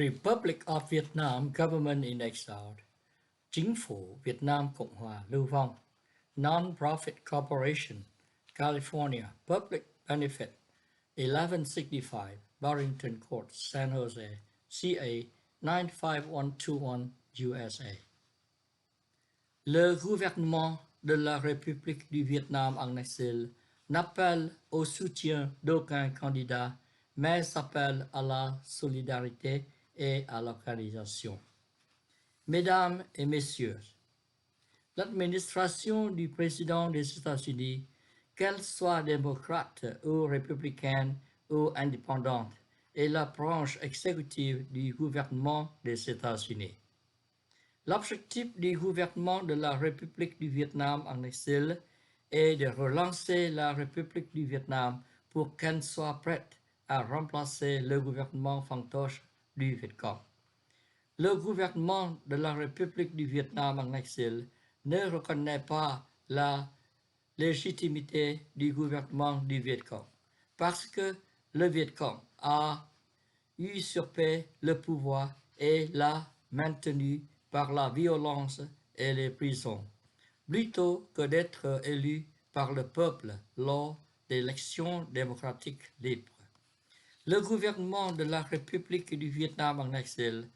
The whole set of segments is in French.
Republic of Vietnam Government in Exile, Chính phủ Việt Nam Cộng hòa lưu vong, Non-Profit Corporation, California, Public Benefit, 1165 Barrington Court, San Jose, CA 95121 USA. Le gouvernement de la République du Vietnam en exil n'appelle au soutien d'aucun candidat, mais s'appelle à la solidarité et à l'organisation. Mesdames et Messieurs, l'administration du président des États-Unis, qu'elle soit démocrate ou républicaine ou indépendante, est la branche exécutive du gouvernement des États-Unis. L'objectif du gouvernement de la République du Vietnam en exil est de relancer la République du Vietnam pour qu'elle soit prête à remplacer le gouvernement fantoche du Vietcong. Le gouvernement de la République du Vietnam en exil ne reconnaît pas la légitimité du gouvernement du Vietcong parce que le Vietcong a usurpé le pouvoir et l'a maintenu par la violence et les prisons, plutôt que d'être élu par le peuple lors d'élections démocratiques libres. Le gouvernement de la République du Vietnam en exil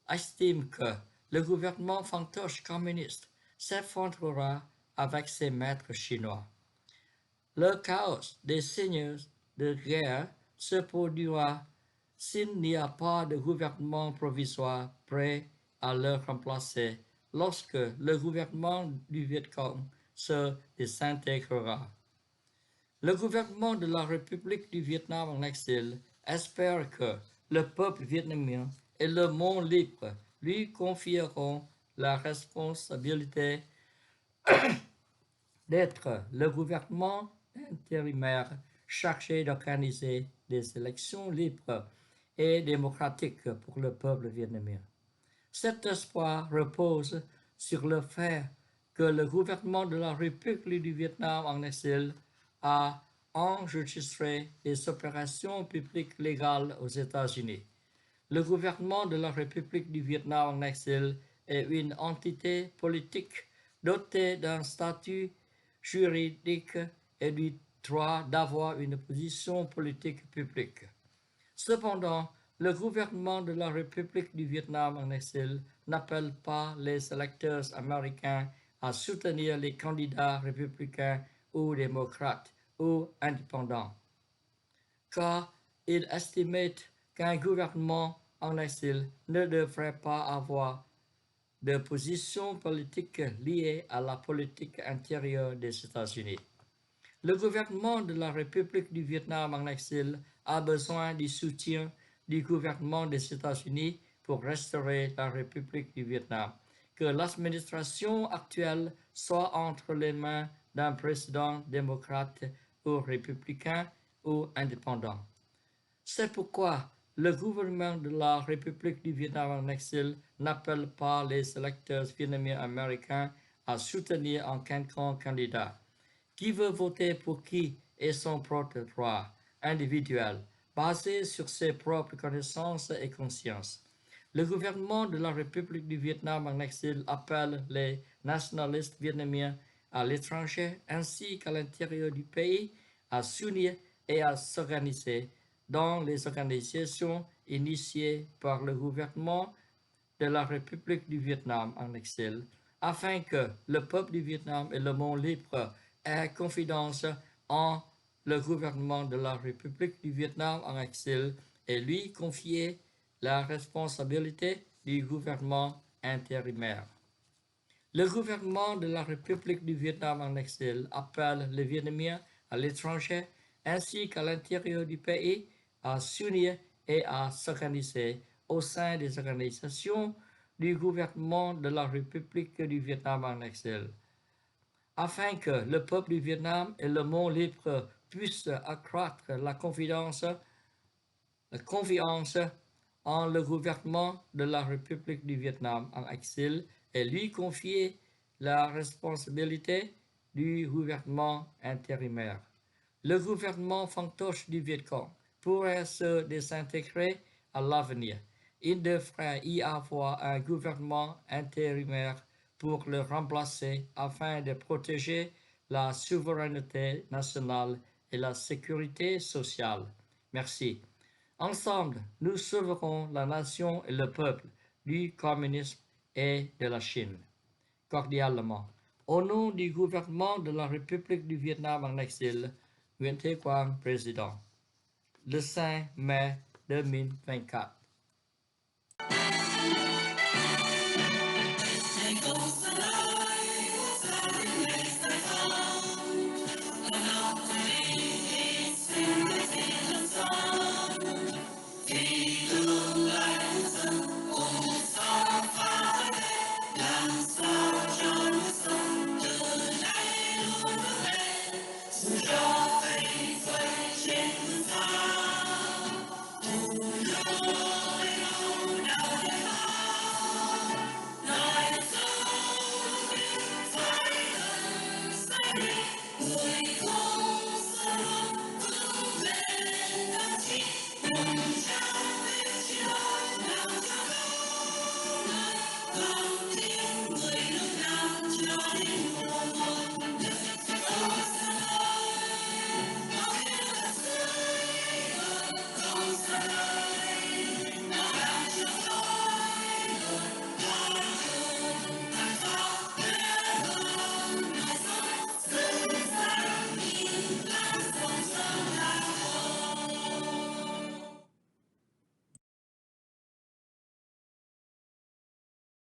estime que le gouvernement fantoche communiste s'effondrera avec ses maîtres chinois. Le chaos des signes de guerre se produira s'il n'y a pas de gouvernement provisoire prêt à le remplacer lorsque le gouvernement du Vietcong se désintégrera. Le gouvernement de la République du Vietnam en exil espère que le peuple vietnamien et le monde libre lui confieront la responsabilité d'être le gouvernement intérimaire chargé d'organiser des élections libres et démocratiques pour le peuple vietnamien. Cet espoir repose sur le fait que le gouvernement de la République du Vietnam en exil a enregistré des opérations publiques légales aux États-Unis. Le gouvernement de la République du Vietnam en exil est une entité politique dotée d'un statut juridique et du droit d'avoir une position politique publique. Cependant, le gouvernement de la République du Vietnam en exil n'appelle pas les électeurs américains à soutenir les candidats républicains ou démocrates ou indépendants, car il estimait qu'un gouvernement en exil ne devrait pas avoir de position politique liée à la politique intérieure des États-Unis. Le gouvernement de la République du Vietnam en exil a besoin du soutien du gouvernement des États-Unis pour restaurer la République du Vietnam. Que l'administration actuelle soit entre les mains d'un président démocrate ou républicain ou indépendant. C'est pourquoi le gouvernement de la République du Vietnam en exil n'appelle pas les électeurs vietnamiens américains à soutenir un quelconque candidat. Qui veut voter pour qui est son propre droit individuel, basé sur ses propres connaissances et consciences. Le gouvernement de la République du Vietnam en exil appelle les nationalistes vietnamiens à l'étranger ainsi qu'à l'intérieur du pays à s'unir et à s'organiser dans les organisations initiées par le gouvernement de la République du Vietnam en exil, afin que le peuple du Vietnam et le monde libre aient confiance en le gouvernement de la République du Vietnam en exil et lui confier la responsabilité du gouvernement intérimaire. Le gouvernement de la République du Vietnam en exil appelle les Vietnamiens à l'étranger ainsi qu'à l'intérieur du pays à s'unir et à s'organiser au sein des organisations du gouvernement de la République du Vietnam en exil, afin que le peuple du Vietnam et le monde libre puissent accroître la confiance en le gouvernement de la République du Vietnam en exil et lui confier la responsabilité du gouvernement intérimaire. Le gouvernement fantoche du Vietcong pourrait se désintégrer à l'avenir. il devrait y avoir un gouvernement intérimaire pour le remplacer afin de protéger la souveraineté nationale et la sécurité sociale. Merci. Ensemble, nous sauverons la nation et le peuple du communisme et de la Chine. Cordialement. Au nom du gouvernement de la République du Vietnam en exil, Nguyen Thi Quang, président. Le 5 mai 2024.